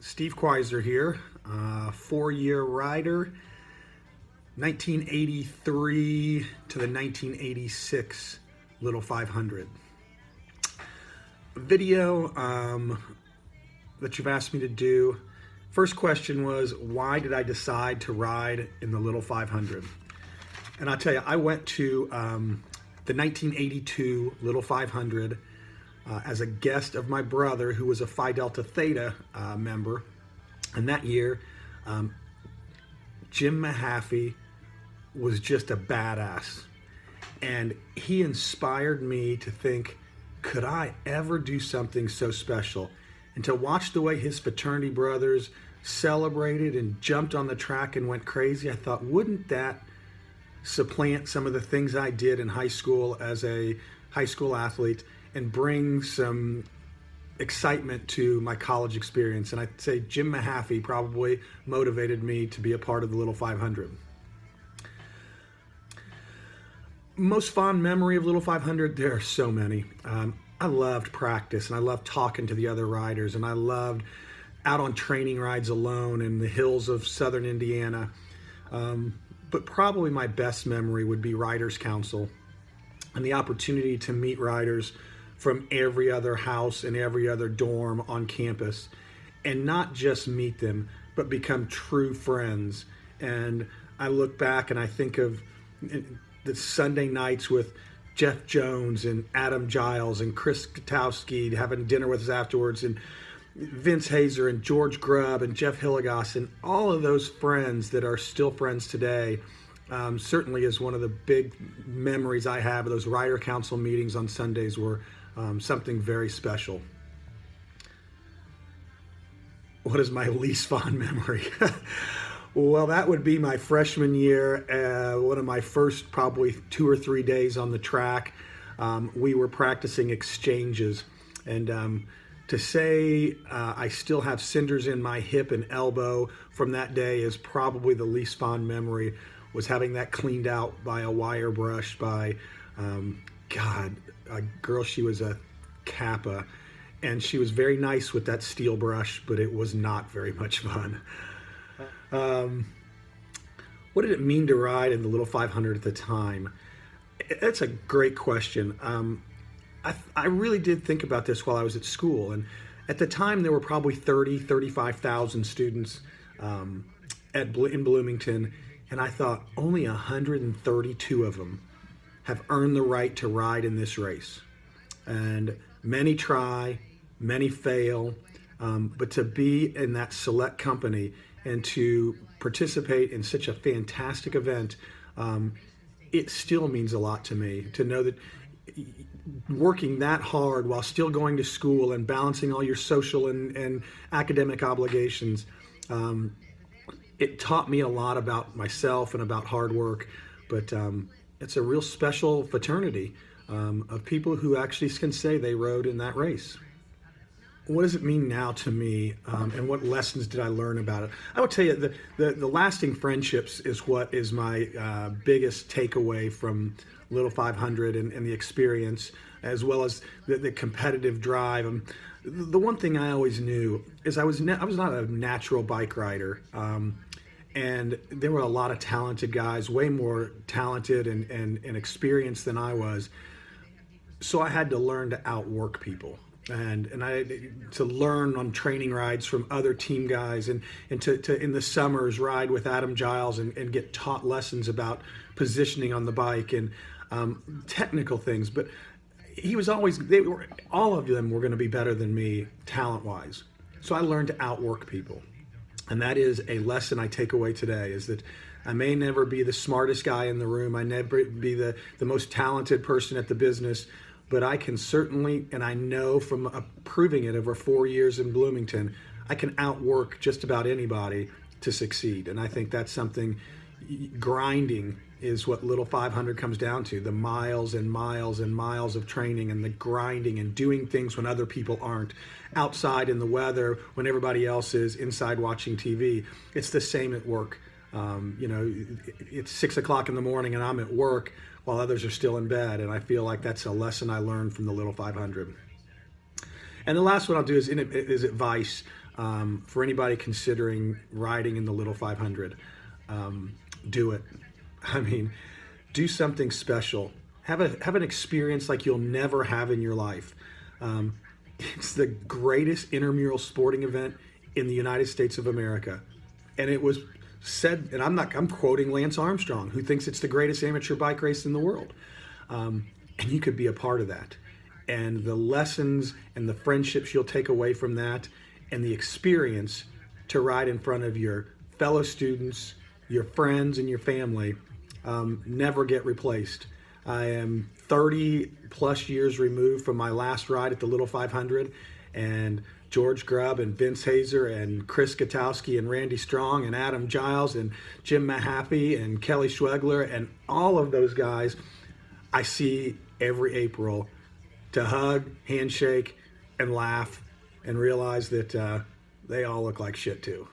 Steve Quiesser here, 4-year rider, 1983 to the 1986 Little 500. Video that you've asked me to do. First question was, why did I decide to ride in the Little 500? And I'll tell you, I went to the 1982 Little 500 as a guest of my brother, who was a Phi Delta Theta member. And that year, Jim Mahaffey was just a badass. And he inspired me to think, could I ever do something so special? And to watch the way his fraternity brothers celebrated and jumped on the track and went crazy, I thought, wouldn't that supplant some of the things I did in high school as a high school athlete and bring some excitement to my college experience? And I'd say Jim Mahaffey probably motivated me to be a part of the Little 500. Most fond memory of Little 500, there are so many. I loved practice, and I loved talking to the other riders, and I loved out on training rides alone in the hills of southern Indiana. But probably my best memory would be Riders Council and the opportunity to meet riders from every other house and every other dorm on campus, and not just meet them, but become true friends. And I look back and I think of the Sunday nights with Jeff Jones and Adam Giles and Chris Katowski having dinner with us afterwards, and Vince Hazer and George Grubb and Jeff Hilligoss, and all of those friends that are still friends today. Certainly is one of the big memories I have of those Rider Council meetings on Sundays were something very special. What is my least fond memory? Well, that would be my freshman year, one of my first probably 2 or 3 days on the track. We were practicing exchanges, and to say I still have cinders in my hip and elbow from that day is probably the least fond memory, was having that cleaned out by a wire brush by, a girl, she was a Kappa, and she was very nice with that steel brush, but it was not very much fun. What did it mean to ride in the Little 500 at the time? That's a great question. I really did think about this while I was at school, and at the time there were probably 35,000 students in Bloomington, and I thought only 132 of them have earned the right to ride in this race. And many try, many fail, but to be in that select company and to participate in such a fantastic event, it still means a lot to me to know that working that hard while still going to school and balancing all your social and academic obligations, it taught me a lot about myself and about hard work. But it's a real special fraternity of people who actually can say they rode in that race. What does it mean now to me, and what lessons did I learn about it? I would tell you the lasting friendships is what is my biggest takeaway from Little 500 and the experience, as well as the competitive drive. The one thing I always knew is I was not a natural bike rider, and there were a lot of talented guys, way more talented and experienced than I was. So I had to learn to outwork people. And I to learn on training rides from other team guys, and to in the summers ride with Adam Giles and get taught lessons about positioning on the bike and technical things. But he was always, all of them were going to be better than me talent-wise. So I learned to outwork people. And that is a lesson I take away today, is that I may never be the smartest guy in the room. I never be the most talented person at the business. But I can certainly, and I know from proving it over 4 years in Bloomington, I can outwork just about anybody to succeed. And I think that's something, grinding is what Little 500 comes down to. The miles and miles and miles of training, and the grinding and doing things when other people aren't. Outside in the weather when everybody else is inside watching TV. It's the same at work. It's 6 o'clock in the morning and I'm at work while others are still in bed, and I feel like that's a lesson I learned from the Little 500. And the last one I'll do is advice. For anybody considering riding in the Little 500, do it. I mean, do something special. Have an experience like you'll never have in your life. Um, it's the greatest intramural sporting event in the United States of America, and it was said. And I'm quoting Lance Armstrong, who thinks it's the greatest amateur bike race in the world. And you could be a part of that. And the lessons and the friendships you'll take away from that, and the experience to ride in front of your fellow students, your friends, and your family never get replaced. I am 30 plus years removed from my last ride at the Little 500, and George Grubb and Vince Hazer and Chris Katowski and Randy Strong and Adam Giles and Jim Mahaffey and Kelly Schwegler and all of those guys I see every April to hug, handshake, and laugh and realize that they all look like shit too.